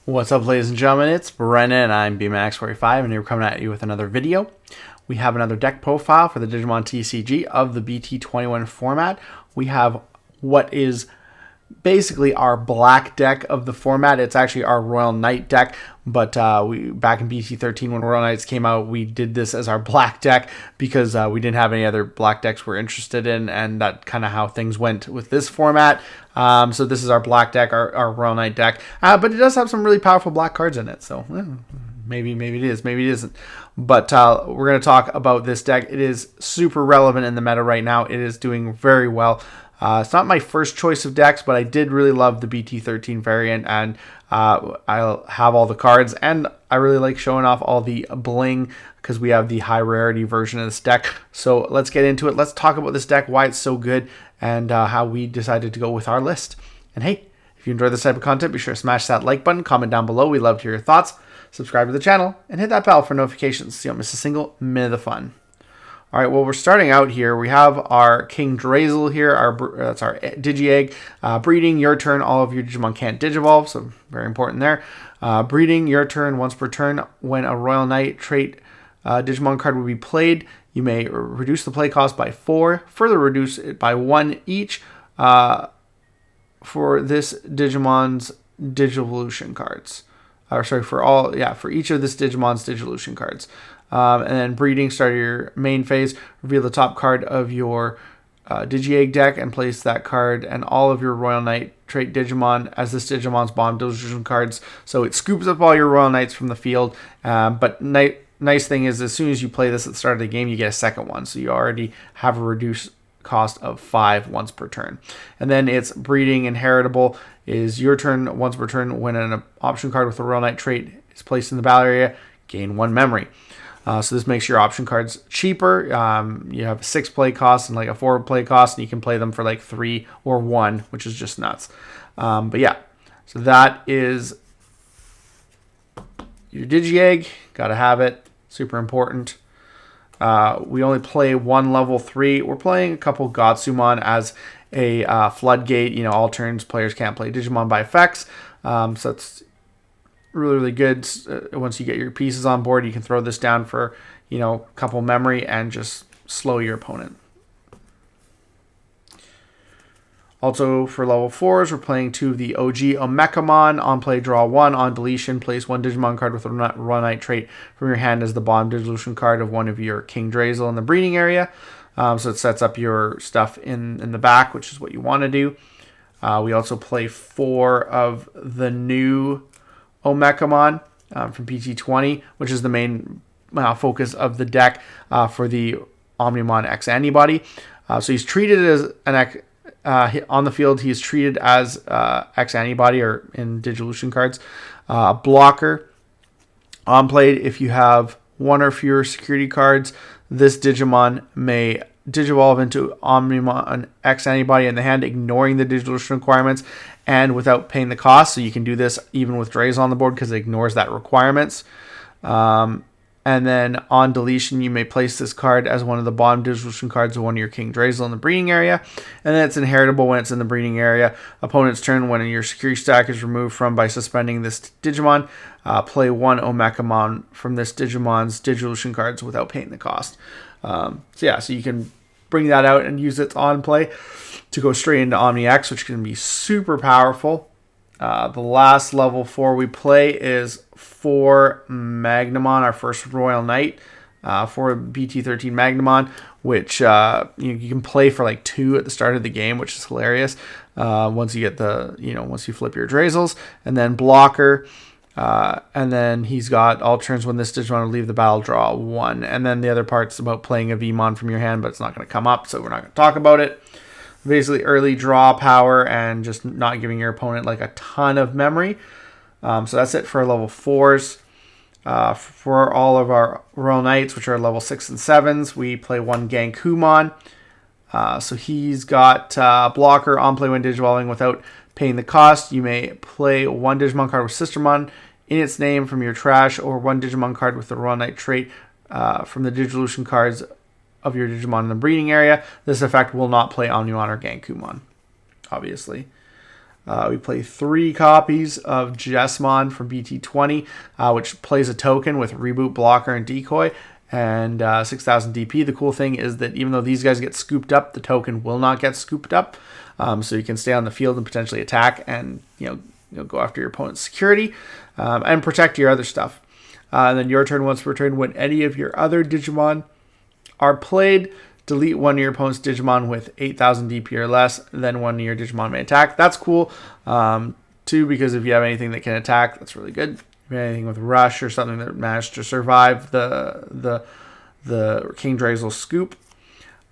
What's up, ladies and gentlemen? It's Brennan. I'm BMax45, and we're coming at you with another video. We have another deck profile for the Digimon TCG of the BT21 format. We have what is basically our black deck of the format. It's actually our Royal Knight deck, but we back in BT13 when Royal Knights came out, we did this as our black deck because we didn't have any other black decks we're interested in, and that kind of how things went with this format. So this is our black deck, our Royal Knight deck, but it does have some really powerful black cards in it, so maybe it is, maybe it isn't. But we're going to talk about this deck. It is super relevant in the meta right now. It is doing very well. It's not my first choice of decks, but I did really love the BT13 variant, and I'll have all the cards, and I really like showing off all the bling because we have the high rarity version of this deck. So let's get into it. Let's talk about this deck, why it's so good, and how we decided to go with our list. And hey, if you enjoy this type of content, be sure to smash that like button, comment down below. We love to hear your thoughts. Subscribe to the channel, and hit that bell for notifications so you don't miss a single minute of the fun. All right, well, we're starting out here. We have our King Drazel here. That's our Digi-Egg. Breeding, your turn. All of your Digimon can't Digivolve, so very important there. Breeding, your turn. Once per turn, when a Royal Knight trait Digimon card will be played, you may reduce the play cost by 4, further reduce it by 1 each for this Digimon's Digivolution cards. For each of this Digimon's Digivolution cards. And then breeding, start your main phase, reveal the top card of your Digi-Egg deck and place that card and all of your Royal Knight trait Digimon as this Digimon's bomb Digivolution cards. So it scoops up all your Royal Knights from the field. But nice thing is, as soon as you play this at the start of the game, you get a second one. So you already have a reduced cost of 5 once per turn. And then it's breeding inheritable is your turn once per turn when an option card with a Royal Knight trait is placed in the battle area, gain 1 memory. So this makes your option cards cheaper. You have a 6 play cost and like a 4 play cost, and you can play them for like 3 or 1, which is just nuts. But yeah, so that is your Digi-Egg. Gotta have it. Super important. We only play 1 level 3. We're playing a couple Gotsumon as a floodgate. You know, all turns players can't play Digimon by effects. So it's really good. Once you get your pieces on board, you can throw this down for, a couple memory and just slow your opponent. Also for level 4s, we're playing 2 of the OG Omekamon. On play, draw 1. On deletion, place 1 Digimon card with a Royal Knight trait from your hand as the bomb Digivolution card of one of your King Drazel in the breeding area. So it sets up your stuff in the back, which is what you want to do. We also play 4 of the new Omekamon from BT20, which is the main focus of the deck for the Omni X-Antibody. So he's treated as an on the field, he's treated as X-Antibody or in Digivolution cards. Blocker. On played, if you have 1 or fewer security cards, this Digimon may Digivolve into Omni X-Antibody in the hand, ignoring the Digivolution requirements and without paying the cost. So you can do this even with Drazel on the board because it ignores that requirements. And then on deletion, you may place this card as one of the bottom Digivolution cards of one of your King Drazel in the breeding area. And then it's inheritable when it's in the breeding area. Opponent's turn, when your security stack is removed from by suspending this Digimon, play 1 Omekamon from this Digimon's Digivolution cards without paying the cost. So you can bring that out and use it on play to go straight into Omni X, which can be super powerful. The last level 4 we play is 4 Magnamon, our first Royal Knight, for BT13 Magnamon, which you can play for like 2 at the start of the game, which is hilarious. Once you get once you flip your Drazels, and then blocker. And then he's got all turns when this Digimon will leave the battle, draw 1. And then the other part's about playing a Vmon from your hand, but it's not going to come up, so we're not going to talk about it. Basically, early draw power and just not giving your opponent like a ton of memory. So that's it for level 4s. For all of our Royal Knights, which are level 6 and 7s, we play 1 Gankumon. So he's got blocker, on play when Digivolving without paying the cost. You may play 1 Digimon card with Sistermon in its name from your trash, or 1 Digimon card with the Royal Knight trait from the Digivolution cards of your Digimon in the breeding area. This effect will not play Omnimon or Gankumon, obviously. We play 3 copies of Jessamon from BT20, which plays a token with Reboot, Blocker, and Decoy, and 6,000 DP. The cool thing is that even though these guys get scooped up, the token will not get scooped up. So you can stay on the field and potentially attack and go after your opponent's security and protect your other stuff. And then your turn, once per turn, when any of your other Digimon are played, delete one of your opponent's Digimon with 8,000 DP or less, then one of your Digimon may attack. That's cool, too, because if you have anything that can attack, that's really good. If you have anything with Rush or something that managed to survive the King Drazel scoop.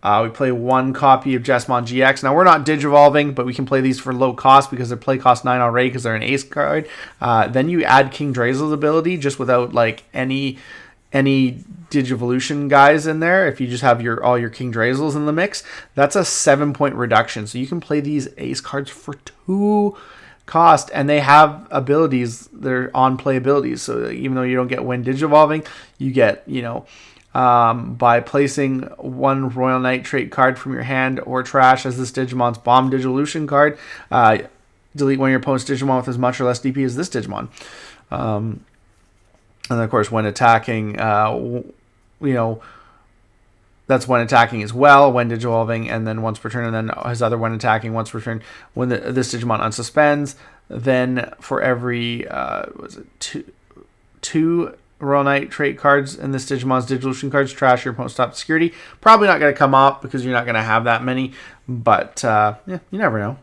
We play 1 copy of Jessamon GX. Now, we're not Digivolving, but we can play these for low cost because they're play cost 9 already because they're an ace card. Then you add King Drazel's ability just without like any Digivolution guys in there. If you just have all your King Drazels in the mix, that's a 7-point reduction. So you can play these ace cards for 2 cost, and they have abilities. They're on play abilities. So even though you don't get when Digivolving, you get by placing 1 Royal Nitrate card from your hand or trash as this Digimon's Bomb Digivolution card, delete one of your opponent's Digimon with as much or less DP as this Digimon. And then, of course, when attacking, that's when attacking as well, when Digivolving, and then once per turn, and then his other when attacking once per turn. When this Digimon unsuspends, then for every, two Royal Nitrate cards in this Digimon's Digivolution cards, trash your opponent's top security. Probably not going to come up because you're not going to have that many, but you never know.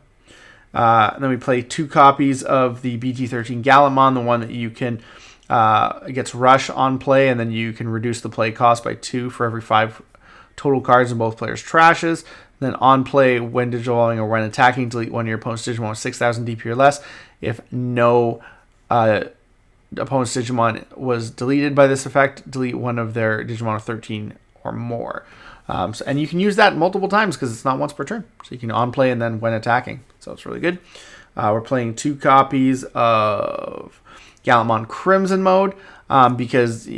And then we play 2 copies of the BT13 Gallimon, the one that you can gets Rush on play, and then you can reduce the play cost by 2 for every 5 total cards in both players' trashes. Then on play, when Digivolving or when attacking, delete one of your opponent's Digimon with 6,000 DP or less. If no opponent's Digimon was deleted by this effect, delete one of their Digimon of 13 or more. And you can use that multiple times because it's not once per turn. So you can on play and then when attacking. So it's really good. We're playing 2 copies of Gallimon Crimson mode because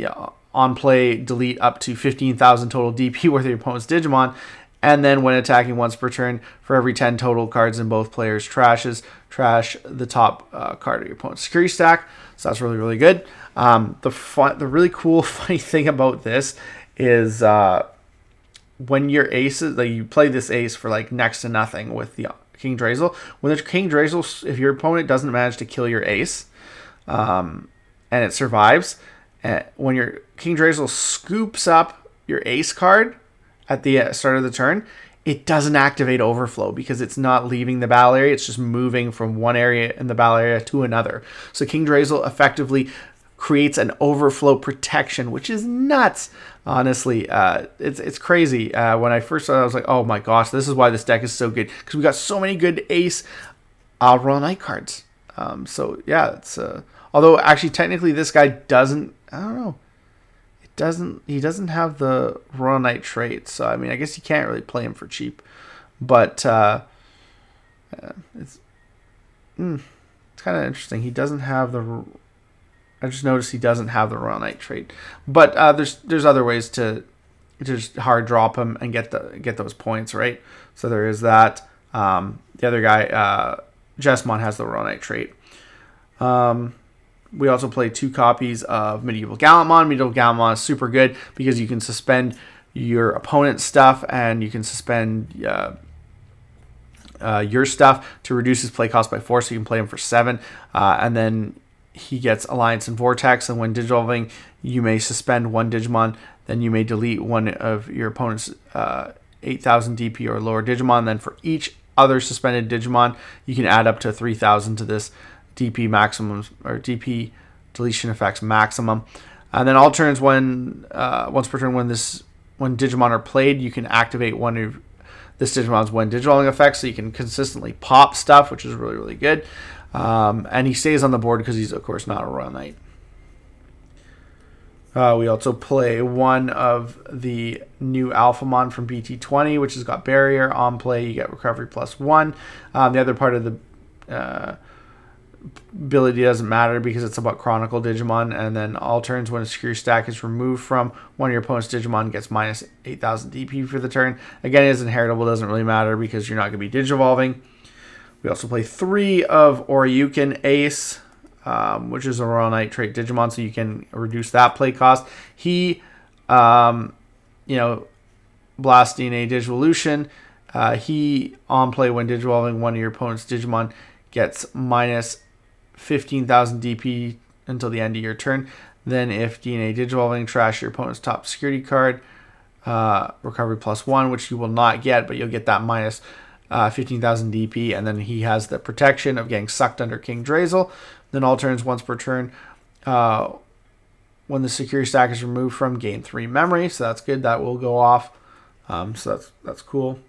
on play, delete up to 15,000 total DP worth of your opponent's Digimon. And then when attacking once per turn, for every 10 total cards in both players' trashes, trash the top card of your opponent's security stack. So that's really, really good. The really cool, funny thing about this is when your aces, like you play this ace for like next to nothing with the King Drazel. When the King Drazel, if your opponent doesn't manage to kill your ace, and it survives, when your King Drazel scoops up your ace card at the start of the turn, it doesn't activate overflow because it's not leaving the battle area. It's just moving from one area in the battle area to another. So King Drazel effectively creates an overflow protection, which is nuts. Honestly, it's crazy. When I first saw it, I was like, oh my gosh, this is why this deck is so good, because we got so many good ace Royal Knight cards. So yeah, it's although actually technically this guy doesn't, I don't know. He doesn't have the Royal Knight trait, so I mean I guess you can't really play him for cheap. But it's kind of interesting. He doesn't have the. I just noticed he doesn't have the Royal Knight trait. But there's other ways to just hard drop him and get those points, right? So there is that. The other guy, Jessamon, has the Royal Knight trait. We also play 2 copies of Medieval Gallimon. Medieval Gallimon is super good because you can suspend your opponent's stuff and you can suspend your stuff to reduce his play cost by 4, so you can play him for 7. And then he gets Alliance and Vortex, and when Digivolving, you may suspend 1 Digimon. Then you may delete one of your opponent's 8,000 DP or lower Digimon. Then for each other suspended Digimon, you can add up to 3,000 to this DP maximum or DP deletion effects maximum. And then all turns when once per turn when Digimon are played, you can activate one of this Digimon's when Digivolving effects, so you can consistently pop stuff, which is really, really good. And he stays on the board because he's of course not a Royal Knight. We also play 1 of the new Alphamon from BT20, which has got Barrier. On play, you get Recovery +1. The other part of the ability doesn't matter because it's about Chronicle Digimon. And then all turns when a security stack is removed from one of your opponent's Digimon, gets minus 8,000 DP for the turn. Again, it is inheritable, doesn't really matter because you're not going to be Digivolving. We also play 3 of Oryukin Ace, which is a Royal Knight trait Digimon, so you can reduce that play cost. He, blasting a Digivolution. He, on play, when Digivolving one of your opponent's Digimon, gets minus 15,000 DP until the end of your turn. Then if DNA Digivolving, trash your opponent's top security card, recovery +1, which you will not get, but you'll get that minus 15,000 DP, and then he has the protection of getting sucked under King Drazel. Then all turns once per turn. When the security stack is removed from, gain 3 memory, so that's good. That will go off. So that's cool.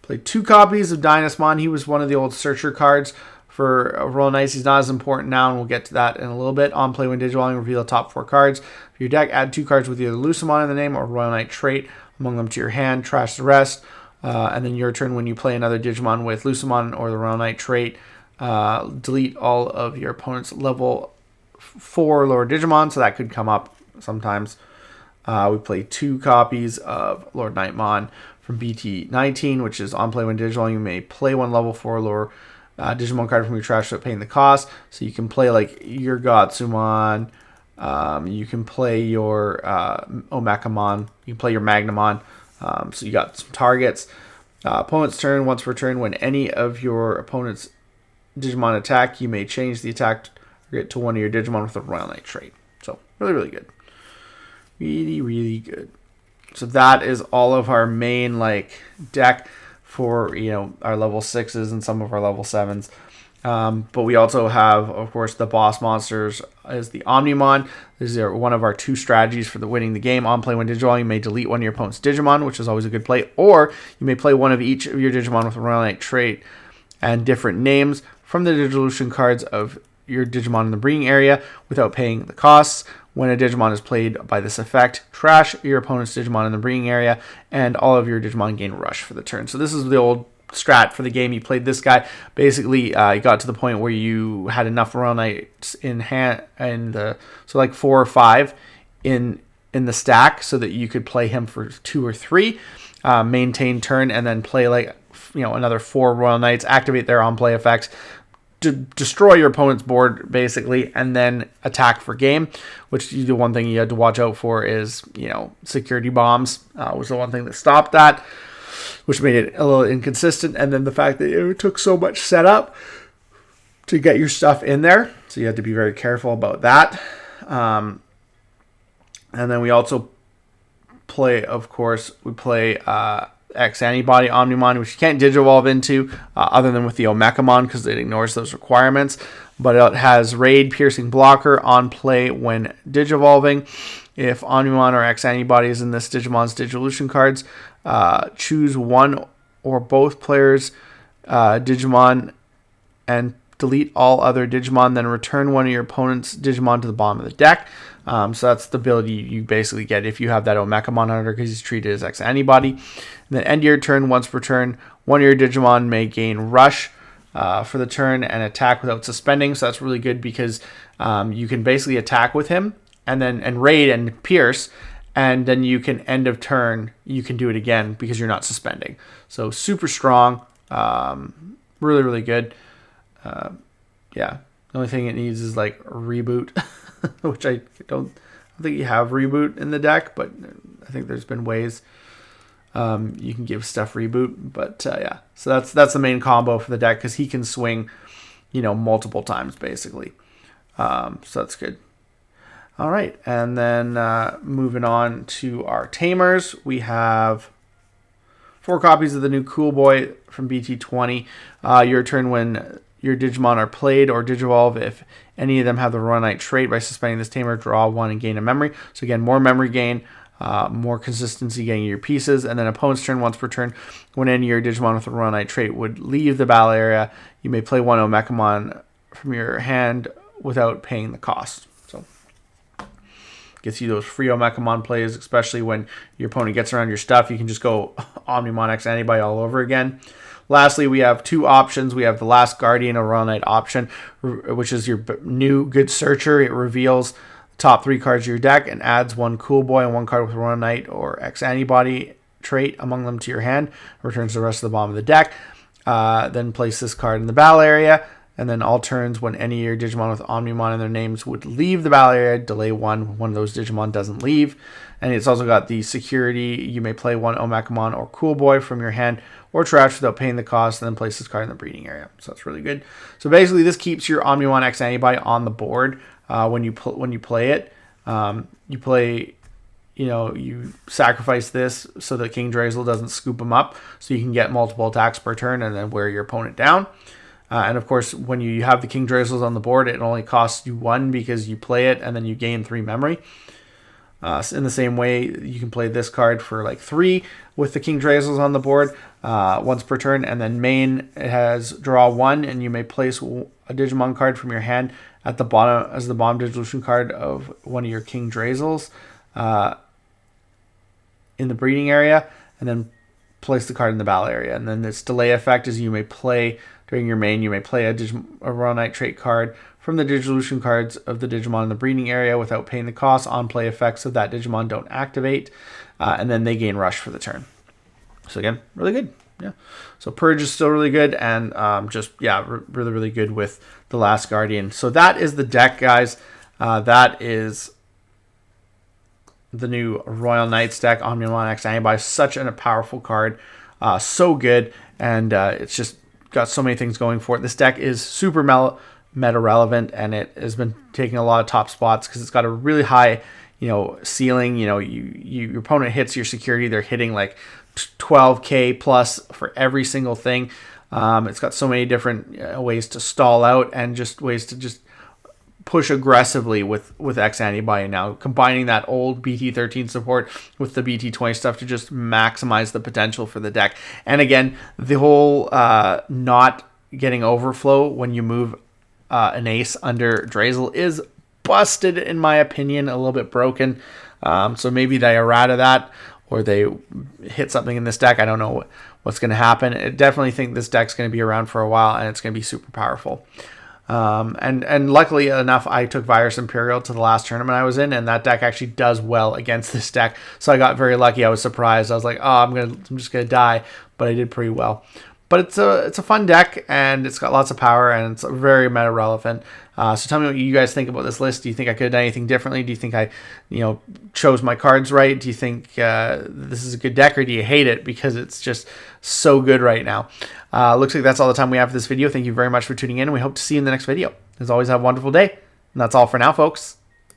Played 2 copies of Dynasmon. He was one of the old searcher cards for Royal Knights. He's not as important now, and we'll get to that in a little bit. On play, when Digivolving, reveal the top 4 cards. For your deck, add 2 cards with either Lucemon in the name or Royal Knight trait among them to your hand. Trash the rest. And then your turn, when you play another Digimon with Lucemon or the Royal Knight trait, delete all of your opponent's level 4 lower Digimon, so that could come up sometimes. We play 2 copies of Lord Nightmon from BT19, which is on play, when Digimon, you may play 1 level 4 lower Digimon card from your trash without paying the cost. So you can play like your Gotsumon, you can play your Omekamon, you can play your Magnamon. So you got some targets. Opponent's turn, once per turn, when any of your opponent's Digimon attack, you may change the attack target to one of your Digimon with a Royal Knight trait. So really, really good. Really, really good. So that is all of our main deck for our level 6s and some of our level 7s. But we also have, of course, the boss monsters as the Omnimon. This is one of our 2 strategies for winning the game. On play, when Digivolving, you may delete one of your opponent's Digimon, which is always a good play. Or you may play one of each of your Digimon with a Royal Knight trait and different names from the Digivolution cards of your Digimon in the breeding area without paying the costs. When a Digimon is played by this effect, trash your opponent's Digimon in the breeding area, and all of your Digimon gain rush for the turn. So this is the old strat for the game. You played this guy. Basically, you got to the point where you had enough Royal Knights in hand, so 4 or 5 in the stack, so that you could play him for 2 or 3, maintain turn, and then play another 4 Royal Knights, activate their on play effects, to destroy your opponent's board, basically, and then attack for game. Which the one thing you had to watch out for is security bombs was the one thing that stopped that, which made it a little inconsistent. And then the fact that it took so much setup to get your stuff in there, so you had to be very careful about that. And then we also play, of course, X-Antibody Omnimon, which you can't Digivolve into other than with the Omekamon, because it ignores those requirements. But it has Raid, Piercing Blocker on play when Digivolving. If Omnimon or X-Antibody is in this Digimon's Digivolution cards, choose one or both players' Digimon and delete all other Digimon, then return one of your opponent's Digimon to the bottom of the deck. So that's the ability you basically get if you have that Omekamon under, because he's treated as X-Antibody. And then end your turn, once per turn, one of your Digimon may gain Rush for the turn and attack without suspending. So that's really good, because you can basically attack with him and raid and pierce, and then you can end of turn, you can do it again because you're not suspending. So super strong, really, really good. Yeah, the only thing it needs is reboot, which I don't think you have reboot in the deck, but I think there's been ways you can give stuff reboot. But yeah, so that's the main combo for the deck, because he can swing, multiple times basically. So that's good. All right, and then moving on to our tamers, we have 4 copies of the new Cool Boy from BT20. Your turn, when your Digimon are played or Digivolve, if any of them have the Royal Knight trait, by suspending this tamer, draw 1 and gain a memory. So again, more memory gain, more consistency getting your pieces. And then opponent's turn, once per turn, when any of your Digimon with the Royal Knight trait would leave the battle area, you may play 1 Omekamon from your hand without paying the cost. So gets you those free Omekamon plays, especially when your opponent gets around your stuff. You can just go Omnimon X-Antibody all over again. Lastly, we have 2 options. We have the Last Guardian, a Royal Knight option, which is your new good searcher. It reveals the top 3 cards of your deck and adds 1 Cool Boy and 1 card with Royal Knight or X-Antibody trait among them to your hand. Returns the rest of the bottom of the deck. then place this card in the battle area. And then all turns, when any of your Digimon with Omnimon in their names would leave the battle area, delay one of those Digimon doesn't leave. And it's also got the security. You may play one Omekamon or Cool Boy from your hand or trash without paying the cost, and then place this card in the breeding area. So that's really good. So basically, this keeps your Omnimon X-Antibody on the board when you play it. You play, you sacrifice this so that King Drazel doesn't scoop them up, so you can get multiple attacks per turn and then wear your opponent down. And of course, when you have the King Drazels on the board, it only costs you 1 because you play it and then you gain 3 memory. In the same way, you can play this card for like 3 with the King Drazels on the board once per turn. And then main, it has draw 1, and you may place a Digimon card from your hand at the bottom as the bottom Digillusion card of one of your King Drazels in the breeding area, and then place the card in the battle area. And then this delay effect is you may play during your main, you may play a Royal Knight trait card from the Digillusion cards of the Digimon in the breeding area without paying the cost. On play, effects of that Digimon don't activate, and then they gain rush for the turn. So again, really good. Yeah. So Purge is still really good, and really, really good with the Last Guardian. So that is the deck, guys. That is the new Royal Knights deck, Omnimon X-Antibody. Such a powerful card. So good, and it's just got so many things going for it. This deck is super meta relevant, and it has been taking a lot of top spots because it's got a really high, ceiling. Your opponent hits your security, they're hitting like 12k plus for every single thing. It's got so many different ways to stall out and just ways to just push aggressively with X-Antibody now, combining that old BT13 support with the BT20 stuff to just maximize the potential for the deck. And again, the whole not getting overflow when you move an ace under Drazel is busted, in my opinion, a little bit broken. So maybe they errata that, or they hit something in this deck. I don't know what's going to happen. I definitely think this deck's going to be around for a while, and it's going to be super powerful. And luckily enough, I took Virus Imperial to the last tournament I was in, and that deck actually does well against this deck. So I got very lucky. I was surprised. I was like, oh, I'm just gonna die, but I did pretty well. But it's a fun deck, and it's got lots of power, and it's very meta relevant. So tell me what you guys think about this list. Do you think I could have done anything differently? Do you think I, chose my cards right? Do you think this is a good deck, or do you hate it because it's just so good right now? Looks like that's all the time we have for this video. Thank you very much for tuning in, and we hope to see you in the next video. As always, have a wonderful day. And that's all for now, folks.